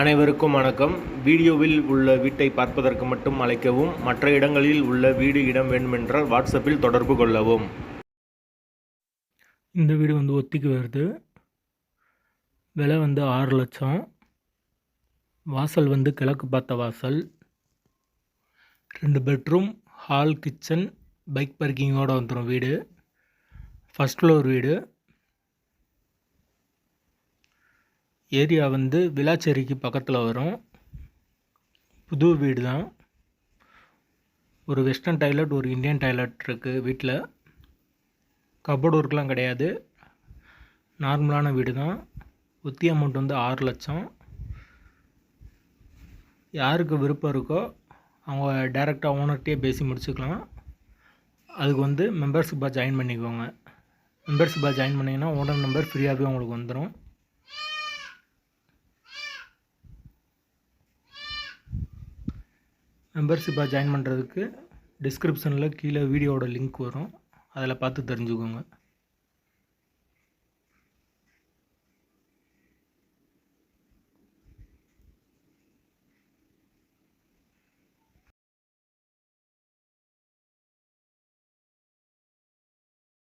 அனைவருக்கும் வணக்கம். வீடியோவில் உள்ள வீட்டை பார்ப்பதற்கு மட்டும் அழைக்கவும். மற்ற இடங்களில் உள்ள வீடு இடம் வேண்டுமென்றால் வாட்ஸ்அப்பில் தொடர்பு கொள்ளவும். இந்த வீடு ஒத்திக்கு வருது. விலை 6 லட்சம். வாசல் கிழக்கு பார்த்த வாசல். 2 பெட்ரூம், ஹால், கிச்சன், பைக் பார்க்கிங்கோடு வந்துடும் வீடு. ஃபஸ்ட் ஃப்ளோர் வீடு. ஏரியா விளாச்சேரிக்கு பக்கத்தில் வரும். புது வீடு தான். ஒரு வெஸ்டர்ன் டாய்லெட், ஒரு இந்தியன் டாய்லெட் இருக்குது வீட்டில். கபோர்டு ஒர்க்லாம் கிடையாது. நார்மலான வீடு தான். ஒத்தி அமௌண்ட் 6 லட்சம். யாருக்கு விருப்பம் இருக்கோ அவங்க டைரெக்டாக ஓனர்கிட்டே பேசி முடிச்சுக்கலாம். அதுக்கு மெம்பர்ஷிப்பாக ஜாயின் பண்ணிக்கோங்க. மெம்பர்ஷிப்பாக ஜாயின் பண்ணிங்கன்னா ஓனர் நம்பர் ஃப்ரீயாகவே உங்களுக்கு வந்துடும். மெம்பர்ஷிப்பாக ஜாயின் பண்ணுறதுக்கு டிஸ்கிரிப்ஷனில் கீழே வீடியோவோட லிங்க் வரும். அதில் பார்த்து தெரிஞ்சுக்கோங்க.